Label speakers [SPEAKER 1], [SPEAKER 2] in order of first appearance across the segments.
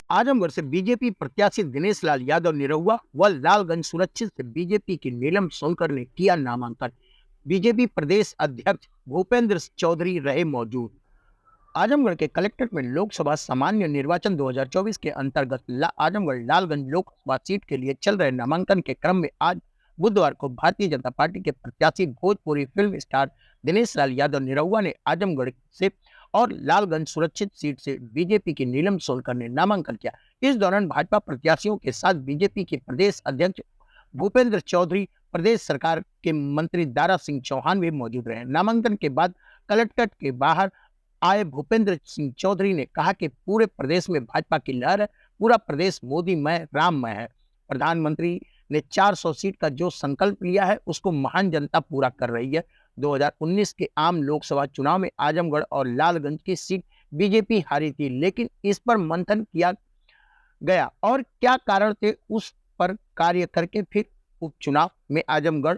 [SPEAKER 1] आजमगढ़ से बीजेपी प्रत्याशी दिनेश लाल यादव निरहुआ व लालगंज सुरक्षित से बीजेपी की नीलम सोनकर ने किया नामांकन। बीजेपी प्रदेश अध्यक्ष भूपेंद्र चौधरी रहे मौजूद। आजमगढ़ के कलेक्ट्रेट में लोकसभा सामान्य निर्वाचन 2024 के अंतर्गत आजमगढ़ लालगंज लोकसभा सीट के लिए चल रहे नामांकन के क्रम में आज बुधवार को भारतीय जनता पार्टी के प्रत्याशी भोजपुरी फिल्म स्टार दिनेश लाल यादव निरहुआ ने आजमगढ़ से और लालगंज सुरक्षित सीट से बीजेपी की नीलम सोनकर ने नामांकन किया। इस दौरान भाजपा प्रत्याशियों के साथ बीजेपी के प्रदेश अध्यक्ष भूपेंद्र चौधरी, प्रदेश सरकार के मंत्री दारा सिंह चौहान भी मौजूद रहे। नामांकन के बाद कलेक्ट्रेट के बाहर आए भूपेंद्र सिंह चौधरी ने कहा कि पूरे प्रदेश में भाजपा की लहर है, पूरा प्रदेश मोदीमय राममय है। प्रधानमंत्री ने 400 सीट का जो संकल्प लिया है उसको महान जनता पूरा कर रही है। 2019 के आम लोकसभा चुनाव में आजमगढ़ और लालगंज की सीट बीजेपी हारी थी, लेकिन इस पर मंथन किया गया और क्या कारण थे उस पर कार्य करके फिर उपचुनाव में आजमगढ़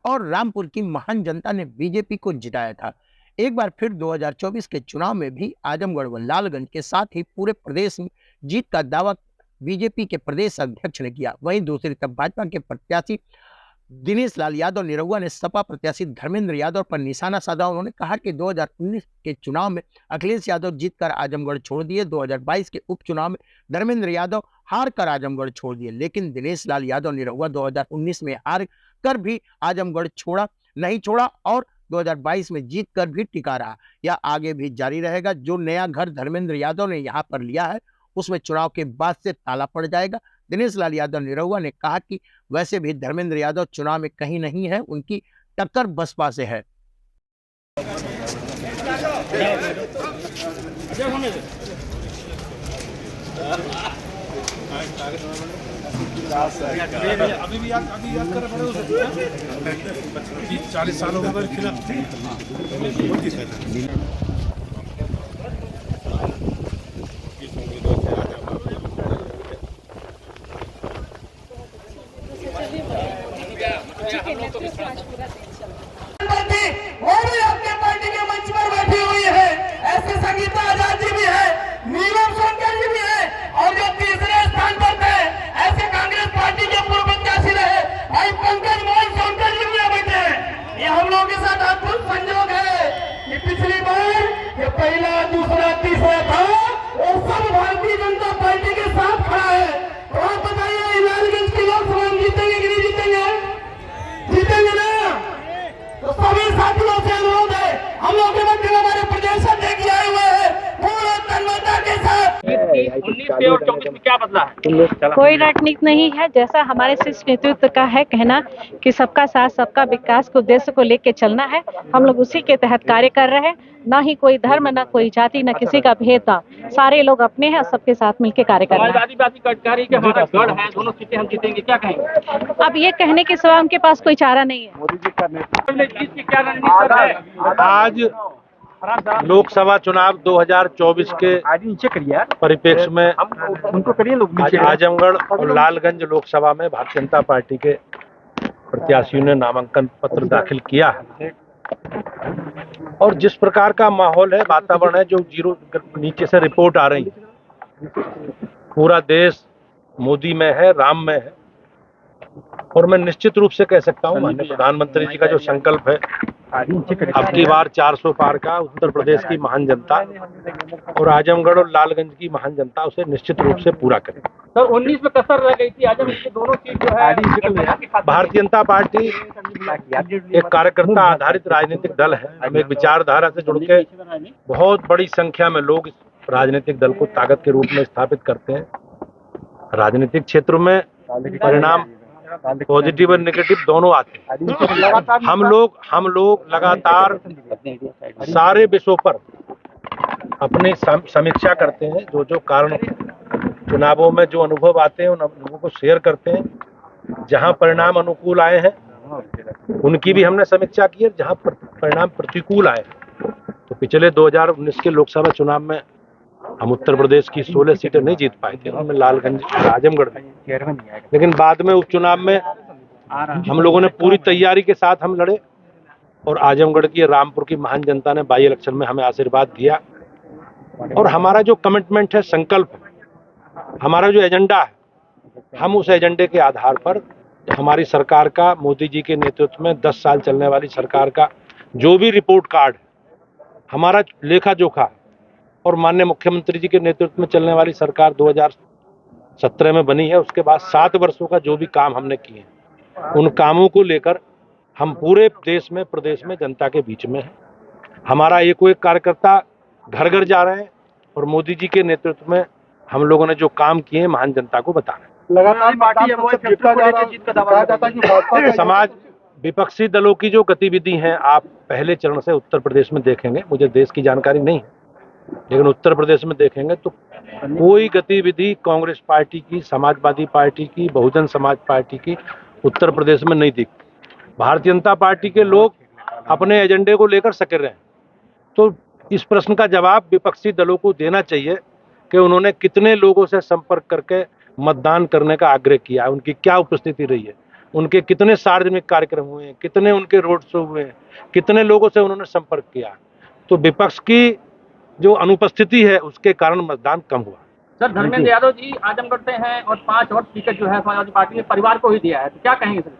[SPEAKER 1] और रामपुर की महान जनता ने बीजेपी को जिताया था। एक बार फिर 2024 के चुनाव में भी आजमगढ़ व लालगंज के साथ ही पूरे प्रदेश में जीत का दावा बीजेपी के प्रदेश अध्यक्ष ने किया। वहीं दूसरी तरफ भाजपा के प्रत्याशी दिनेश लाल यादव निरहुआ ने सपा प्रत्याशी धर्मेंद्र यादव पर निशाना साधा। उन्होंने कहा कि 2019 के चुनाव में अखिलेश यादव जीतकर आजमगढ़ छोड़ दिए, 2022 के उपचुनाव में धर्मेंद्र यादव हार कर आजमगढ़ छोड़ दिए, लेकिन दिनेश लाल यादव निरहुआ 2019 में हार कर भी आजमगढ़ नहीं छोड़ा और 2022 में जीत कर भी टिका रहा। यह आगे भी जारी रहेगा। जो नया घर धर्मेंद्र यादव ने यहाँ पर लिया है उसमें चुनाव के बाद से ताला पड़ जाएगा। दिनेश लाल यादव निरहुआ ने कहा कि वैसे भी धर्मेंद्र यादव चुनाव में कहीं नहीं है, उनकी टक्कर बसपा से है।
[SPEAKER 2] अभी भी याद कर पड़े उसे 40 सालों के खिलाफ
[SPEAKER 3] वो भी अपने पार्टी के मंच पर बैठी हुई है। ऐसे संगीता आजाद जी भी है, नीलम सोनकर जी भी है और जो तीसरे स्थान पर थे ऐसे कांग्रेस पार्टी के पूर्व प्रत्याशी रहे भाई पंकज मोहन सोनकर जी भी बैठे हैं। ये हम लोगों के साथ अद्भुत संयोग है कि पिछली बार ये पहला, दूसरा, तीसरा था वो सब भारतीय जनता पार्टी के साथ खड़ा है। तो आप बताइए लालगंज की लोकसभा जीतेंगे कि नहीं जीतेंगे? जीतेंगे ना? तो सभी साथियों से अनुरोध है, हम लोग के मध्य में हमारे प्रदेश अध्यक्ष आए हुए हैं पूरे तन्मयता के साथ।
[SPEAKER 4] 19 से और 24 में क्या बदला है?
[SPEAKER 5] कोई रणनीति नहीं है। जैसा हमारे शीर्ष नेतृत्व का है कहना कि सबका साथ सबका विकास के उद्देश्य को लेकर चलना है, हम लोग उसी के तहत कार्य कर रहे हैं। ना ही कोई धर्म, ना कोई जाति, ना किसी का भेदभाव, सारे लोग अपने हैं, सबके साथ मिलकर कार्य कर रहे हैं।
[SPEAKER 4] आदिवासी कटकारी के हमारा गढ़ है, दोनों सीटें हम जीतेंगे, क्या कहेंगे?
[SPEAKER 5] अब ये कहने के सिवा उनके पास कोई चारा नहीं है।
[SPEAKER 4] जीत की क्या रणनीति है?
[SPEAKER 6] आज लोकसभा चुनाव 2024 के परिप्रेक्ष्य में आजमगढ़ और लालगंज लोकसभा में भारतीय जनता पार्टी के प्रत्याशियों ने नामांकन पत्र दाखिल किया है और जिस प्रकार का माहौल है, वातावरण है, जो जीरो नीचे से रिपोर्ट आ रही है, पूरा देश मोदी में है, राम में है। और मैं निश्चित रूप से कह सकता हूं माननीय प्रधानमंत्री जी का जो संकल्प है अब की बार 400 पार का, उत्तर प्रदेश की महान जनता और आजमगढ़ और लालगंज की महान जनता उसे निश्चित रूप से पूरा करे।
[SPEAKER 4] तो 19 में कसर रह गई थी, आजमगढ़ की दोनों सीट जो है
[SPEAKER 6] भारतीय जनता पार्टी एक कार्यकर्ता आधारित राजनीतिक दल है। हम एक विचारधारा से जुड़ के बहुत बड़ी संख्या में लोग इस राजनीतिक दल को ताकत के रूप में स्थापित करते हैं। राजनीतिक क्षेत्र में परिणाम पॉजिटिव और नेगेटिव दोनों आते हैं। हम लोग लगातार सारे विषयों पर अपनी समीक्षा करते हैं। जो कारण चुनावों में जो अनुभव आते हैं उन अनुभवों को शेयर करते हैं। जहां परिणाम अनुकूल आए हैं उनकी भी हमने समीक्षा की है, जहां परिणाम प्रतिकूल आए तो पिछले 2019 के लोकसभा चुनाव में हम उत्तर प्रदेश की 16 सीटें नहीं जीत पाए थे, उनमें लालगंज आजमगढ़ में, लेकिन बाद में उपचुनाव में हम लोगों ने पूरी तैयारी के साथ हम लड़े और आजमगढ़ की, रामपुर की महान जनता ने बाई इलेक्शन में हमें आशीर्वाद दिया। और हमारा जो कमिटमेंट है, संकल्प है, हमारा जो एजेंडा है, हम उस एजेंडे के आधार पर हमारी सरकार का, मोदी जी के नेतृत्व में 10 साल चलने वाली सरकार का जो भी रिपोर्ट कार्ड, हमारा लेखा जोखा और माननीय मुख्यमंत्री जी के नेतृत्व में चलने वाली सरकार 2017 में बनी है, उसके बाद 7 वर्षों का जो भी काम हमने किए हैं, उन कामों को लेकर हम पूरे देश में, प्रदेश में जनता के बीच में हैं। हमारा एक कार्यकर्ता घर घर जा रहे हैं और मोदी जी के नेतृत्व में हम लोगों ने जो काम किए हैं महान जनता को बता रहे हैं।
[SPEAKER 4] लगातार पार्टी
[SPEAKER 6] समाज विपक्षी दलों की जो गतिविधि हैं, आप पहले चरण से उत्तर प्रदेश में देखेंगे, मुझे देश की जानकारी नहीं है, लेकिन उत्तर प्रदेश में देखेंगे तो कोई गतिविधि कांग्रेस पार्टी की, समाजवादी पार्टी की, बहुजन समाज पार्टी की उत्तर प्रदेश में नहीं दिखती। भारतीय जनता पार्टी के लोग अपने एजेंडे को लेकर सक्रिय हैं। तो इस प्रश्न का जवाब विपक्षी दलों को देना चाहिए कि उन्होंने कितने लोगों से संपर्क करके मतदान करने का आग्रह किया, उनकी क्या उपस्थिति रही है, उनके कितने सार्वजनिक कार्यक्रम हुए हैं, कितने उनके रोड शो हुए हैं, कितने लोगों से उन्होंने संपर्क किया। तो विपक्ष की जो अनुपस्थिति है उसके कारण मतदान कम हुआ।
[SPEAKER 4] सर, धर्मेंद्र यादव जी आजमगढ़ से हैं और 5 और टिकट जो है समाजवादी पार्टी ने परिवार को ही दिया है, तो क्या कहेंगे सर?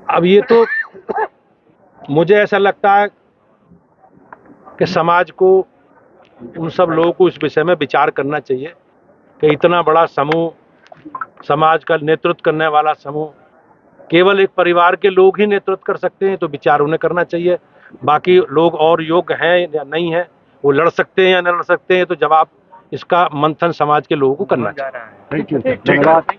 [SPEAKER 6] अब ये तो मुझे ऐसा लगता है कि समाज को, उन सब लोगों को इस विषय में विचार करना चाहिए कि इतना बड़ा समूह, समाज का नेतृत्व करने वाला समूह, केवल एक परिवार के लोग ही नेतृत्व कर सकते हैं, तो विचार उन्हें करना चाहिए। बाकी लोग और योग्य हैं या नहीं है, वो लड़ सकते हैं या नहीं लड़ सकते हैं, तो जवाब इसका मंथन समाज के लोगों को करना चाहिए।